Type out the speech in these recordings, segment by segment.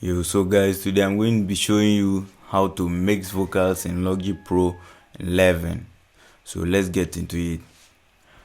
Yo, so guys, today I'm going to be showing you how to mix vocals in Logic Pro 11. So let's get into it.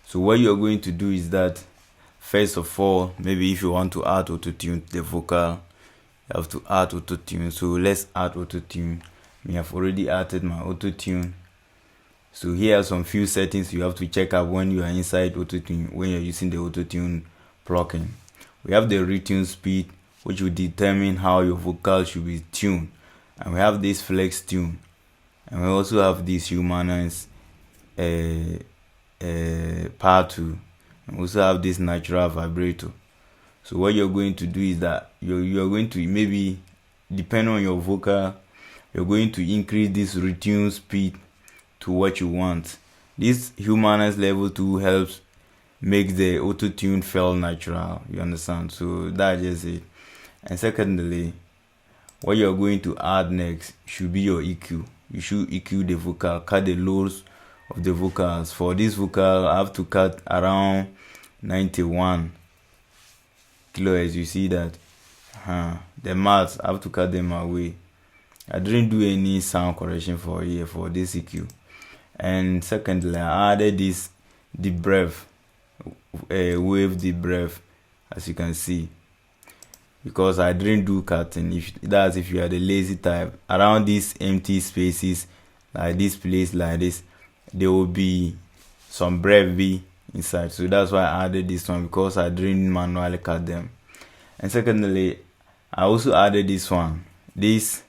So what you're going to do is that, first of all, maybe if you want to add auto-tune to the vocal, you have to add auto-tune. So let's add auto-tune. We have already added my auto-tune. So here are some few settings you have to check out when you are inside auto-tune, when you're using the auto-tune plugin. We have the retune speed, which will determine how your vocal should be tuned, and we have this flex tune, and we also have this humanize part 2, and we also have this natural vibrato. So what you're going to do is that you're going to, maybe depending on your vocal, you're going to increase this retune speed to what you want. This humanize level 2 helps make the auto tune feel natural, you understand? So that's just it. And secondly, what you're going to add next should be your EQ. You should EQ the vocal, cut the lows of the vocals. For this vocal, I have to cut around 91 kilohertz. You see that? The mats, I have to cut them away. I didn't do any sound correction for this EQ. And secondly, I added this deep breath, wave deep breath, as you can see, because I didn't do cutting. If you are the lazy type, around these empty spaces, like this place, like this, there will be some breath be inside. So that's why I added this one, because I didn't manually cut them. And secondly, I also added this one, this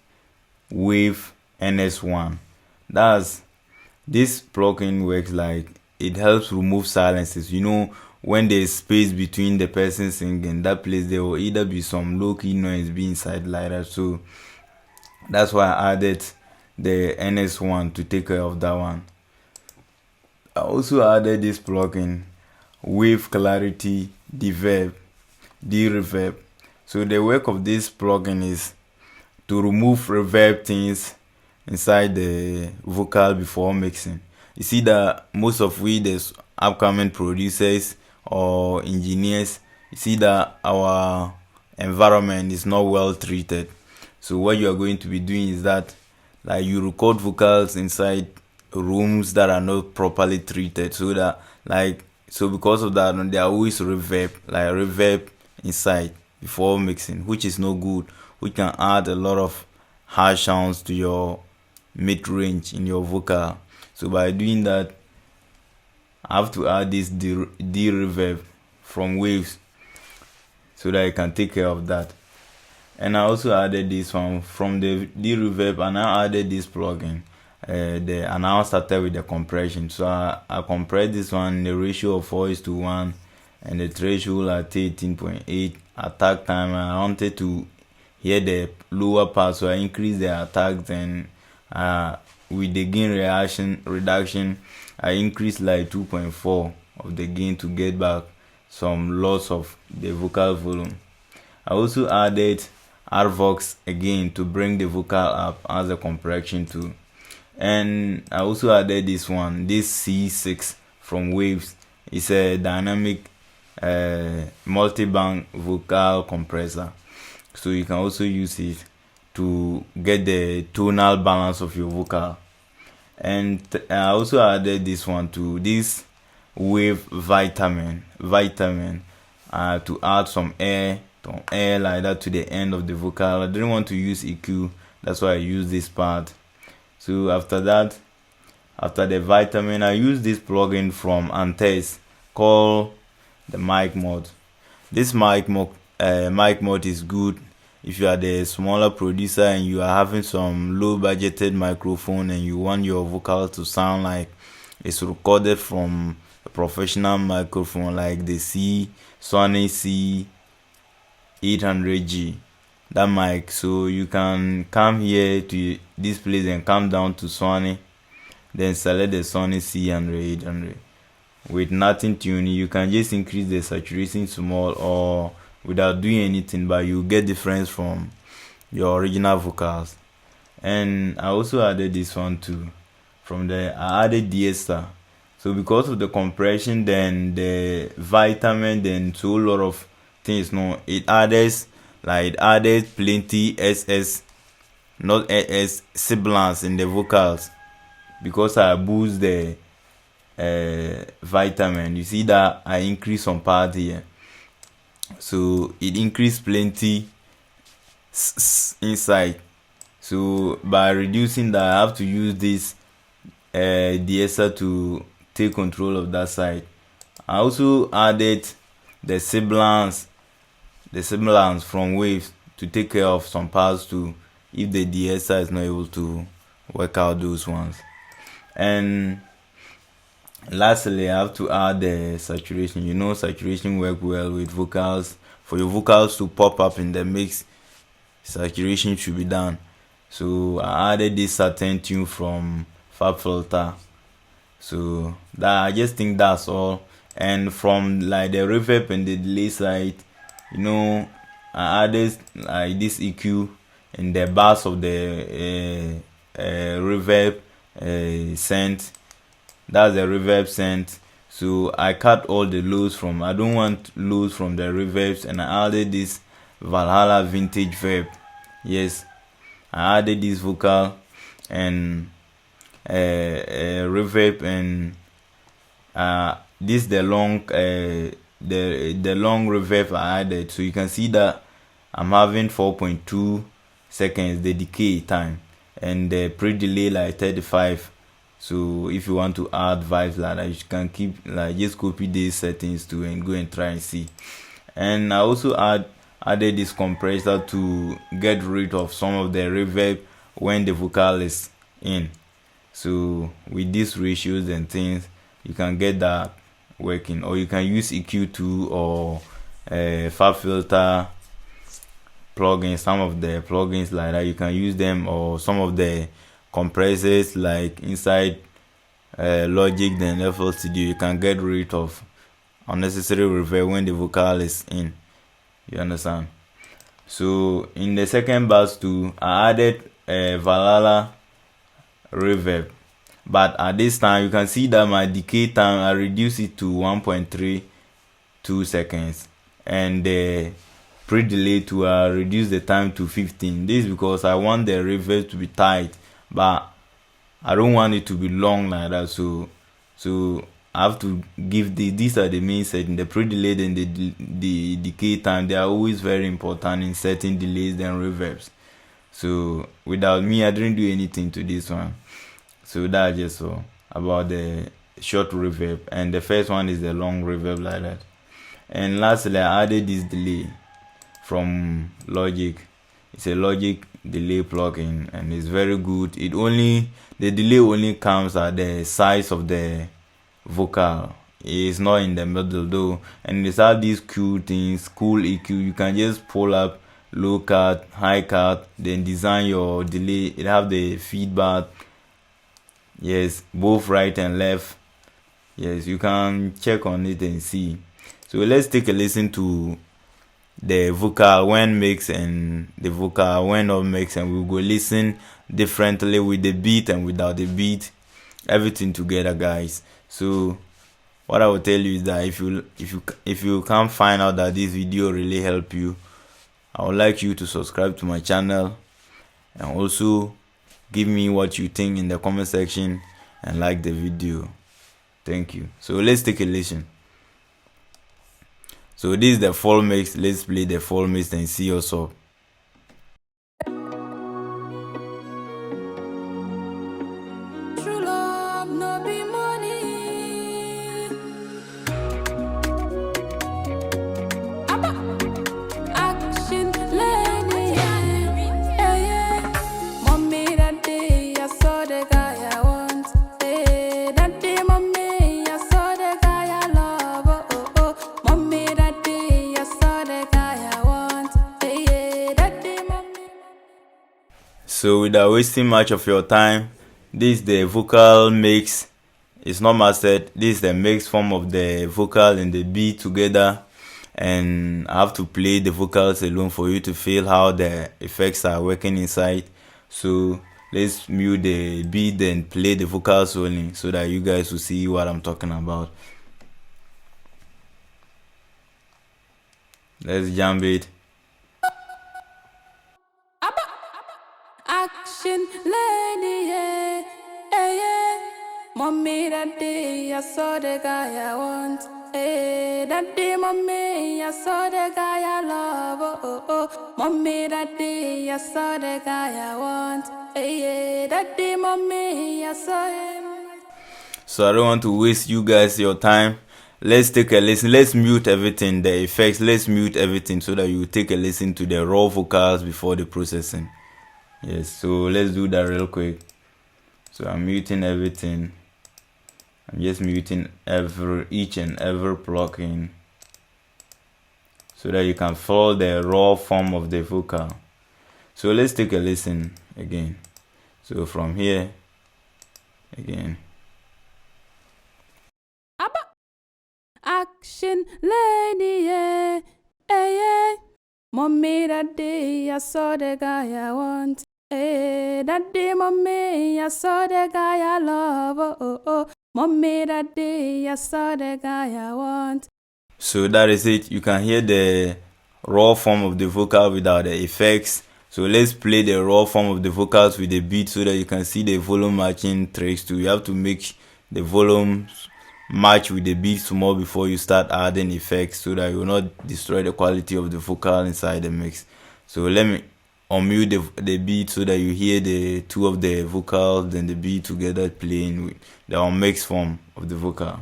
wave NS1. This plugin works like, it helps remove silences. When there's space between the person singing, that place there will either be some low-key noise be inside like that. So that's why I added the NS1 to take care of that one. I also added this plugin, Wave Clarity De-Reverb. So the work of this plugin is to remove reverb things inside the vocal before mixing. You see that most of the upcoming producers or engineers, you see that our environment is not well treated. So what you are going to be doing is that, like, you record vocals inside rooms that are not properly treated, so because of that, there are always reverb inside before mixing, which is no good, which can add a lot of harsh sounds to your mid-range in your vocal. So by doing that, I have to add this de-reverb from Waves, so that I can take care of that. And I also added this one from the de-reverb, and I added this plugin. And I started with the compression. So I compressed this one in the ratio of 4:1, and the threshold at 18.8. Attack time, I wanted to hear the lower part, so I increased the attacks, and with the gain reduction, I increased like 2.4 of the gain to get back some loss of the vocal volume. I also added Arvox again to bring the vocal up as a compression too. And I also added this one, this C6 from Waves. It's a dynamic multi-band vocal compressor. So you can also use it to get the tonal balance of your vocal. And I also added this one to this Wave Vitamin to add some air like that to the end of the vocal. I didn't want to use EQ, that's why I used this part. So after that, after the Vitamin, I used this plugin from Antes called the Mic Mod. This mic mod is good if you are the smaller producer and you are having some low budgeted microphone and you want your vocal to sound like it's recorded from a professional microphone, like the Sony C800G, that mic. So you can come here to this place and come down to Sony, then select the Sony C800 with nothing tuning. You can just increase the saturation small or without doing anything, but you get difference from your original vocals. And I also added this one too. I added Diesta. So because of the compression, then the Vitamin, then so a lot of things, it adds like it added plenty not sibilance in the vocals, because I boost the vitamin. You see that I increase some part here, so it increased plenty inside. So by reducing that, I have to use this de-esser to take control of that side. I also added the sibilance from waves to take care of some parts too, if the de-esser is not able to work out those ones. And lastly, I have to add the saturation. You know, saturation work well with vocals. For your vocals to pop up in the mix, saturation should be done. So I added this certain tune from FabFilter. So that, I just think that's all. And from like the reverb and the delay side, you know, I added like this EQ in the bass of the reverb scent. That's the reverb scent. So I cut all the lows from, I don't want lows from the reverbs, and I added this Valhalla vintage verb. Yes, I added this vocal and reverb, and this the long the long reverb I added. So you can see that I'm having 4.2 seconds the decay time, and the pre-delay like 35. So if you want to add vibes like that, you can keep like just copy these settings too and go and try and see. And I also added this compressor to get rid of some of the reverb when the vocal is in. So with these ratios and things, you can get that working. Or you can use EQ2 or FabFilter plugins. Some of the plugins like that, you can use them, or some of the compressors like inside Logic, then FL Studio, you can get rid of unnecessary reverb when the vocal is in. You understand? So in the second bass too, I added Valhalla reverb, but at this time you can see that my decay time, I reduced it to 1.32 seconds, and the pre-delay to reduce the time to 15. This is because I want the reverb to be tight, but I don't want it to be long like that. So I have to give these are the main settings. The pre-delay and the decay time, they are always very important in setting delays and reverbs. So without me, I didn't do anything to this one. So that's just all about the short reverb, and the first one is the long reverb like that. And lastly, I added this delay from Logic. It's a Logic delay plugin, and it's very good. The delay only comes at the size of the vocal. It's not in the middle though, and it's all these cool things, cool EQ. You can just pull up low cut, high cut, then design your delay. It have the feedback. Yes, both right and left. Yes, you can check on it and see. So let's take a listen to the vocal when mixed and the vocal when not mixed, and we'll go listen differently with the beat and without the beat, everything together, guys. So what I will tell you is that if you can't find out that this video really help you, I would like you to subscribe to my channel, and also give me what you think in the comment section, and like the video. Thank you. So let's take a listen. So this is the full mix. Let's play the full mix and see what's up. So without wasting much of your time, this is the vocal mix. It's not mastered. This is the mix form of the vocal and the beat together, and I have to play the vocals alone for you to feel how the effects are working inside. So let's mute the beat and play the vocals only, so that you guys will see what I'm talking about. Let's jam it. mommy, I saw the guy I want. Hey, daddy, mommy, I saw the guy I love. Oh, oh, oh. Mommy, daddy, I saw the guy I want. Hey, daddy, mommy, I saw him. So I don't want to waste you guys your time. Let's take a listen. Let's mute everything, the effects. Let's mute everything so that you take a listen to the raw vocals before the processing. Yes, so let's do that real quick. So I'm muting everything. I'm just muting each and every plugin so that you can follow the raw form of the vocal. So let's take a listen again. So from here again. Action lady, yeah, yeah. Mommy, that day I saw the guy I want. Hey, that day, mommy, I saw the guy I love. Oh, oh, oh. Mommy, that day I saw the guy I want. So that is it. You can hear the raw form of the vocal without the effects. So let's play the raw form of the vocals with the beat so that you can see the volume matching tricks too. You have to make the volume match with the beat more before you start adding effects so that you will not destroy the quality of the vocal inside the mix. So let me unmute the beat so that you hear the two of the vocals and the beat together playing with the unmixed form of the vocal.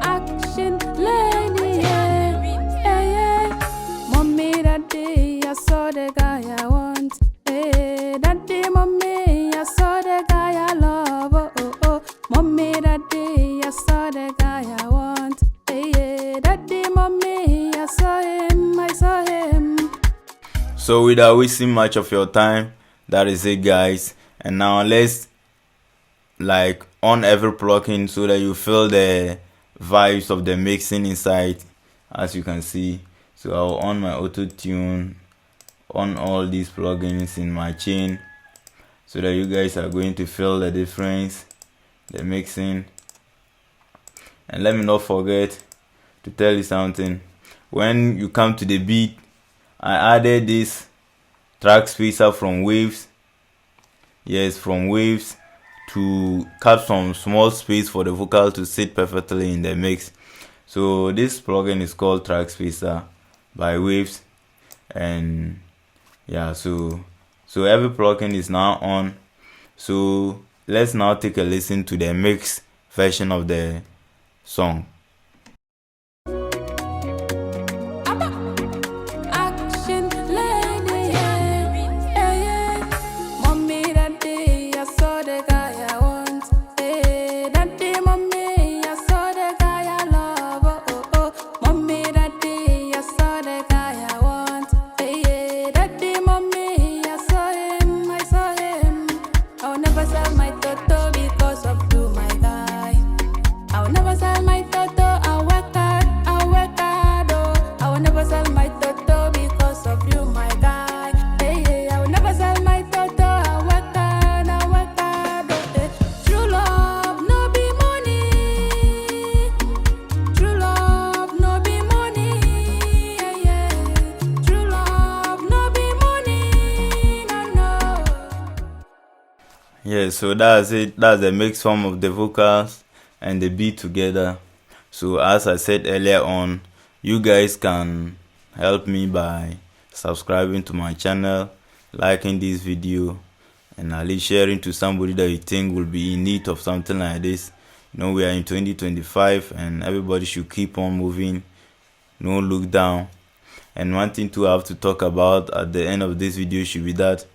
Action lady, yeah, yeah. Mommy, that day I saw the guy I want. Hey, that day, mommy, I saw the guy I love. Oh, oh, oh. Mommy, that day I saw the guy I want. Hey, yeah, that day, mommy, I saw him, I saw him. So without wasting much of your time, that is it, guys. And now let's on every plugin so that you feel the vibes of the mixing inside, as you can see. So I'll on my auto tune on all these plugins in my chain so that you guys are going to feel the difference, the mixing. And let me not forget to tell you something. When you come to the beat, I added this track spacer from Waves. Yes, from Waves, to cut some small space for the vocal to sit perfectly in the mix. So this plugin is called Track Spacer by Waves. And yeah, so every plugin is now on. So let's now take a listen to the mix version of the song. Action lady, yeah, yeah. Mommy, that day I saw the guy I want. Hey, that day, mommy, I saw the guy I love. Oh, oh, oh. Mommy, that day I saw the guy I want. Hey, yeah, that day, mommy, I saw him, I saw him. I will never sell my toto because of you, my guy. I will never sell my toto. I work hard, oh. I will never sell my toto because of you, my guy. Hey, hey, I will never sell my toto. I work hard, oh. Hey. True love, no be money. True love, no be money. Yeah, yeah. True love, no be money. No, no. Yeah, so that's it. That's the mix form of the vocals and the beat together. So as I said earlier on, you guys can help me by subscribing to my channel, liking this video, and at least sharing to somebody that you think will be in need of something like this. You know, we are in 2025 and everybody should keep on moving, no look down. And one thing to have to talk about at the end of this video should be that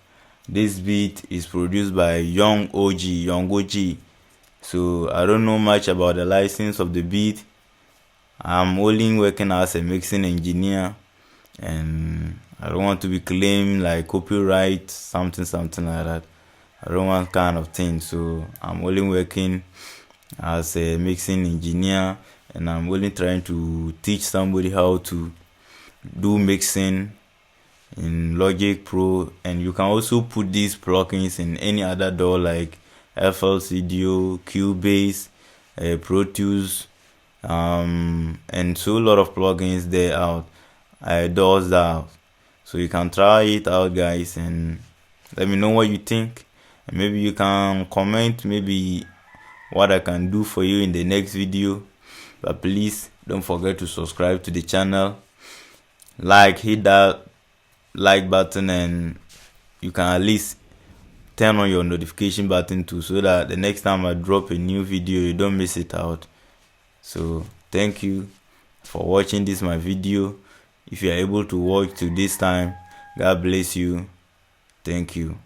this beat is produced by Young OG. So I don't know much about the license of the beat. I'm only working as a mixing engineer, and I don't want to be claimed like copyright something like that. I don't want kind of thing. So I'm only working as a mixing engineer, and I'm only trying to teach somebody how to do mixing in Logic Pro. And you can also put these plugins in any other DAW like FL Studio, Cubase, Pro Tools, and so a lot of plugins there out. DAWs out. So you can try it out, guys, and Let me know what you think, and maybe you can comment maybe what I can do for you in the next video. But please don't forget to subscribe to the channel, hit that like button, and you can at least turn on your notification button too, so that the next time I drop a new video you don't miss it out. So thank you for watching this my video. If you are able to watch to this time, God bless you. Thank you.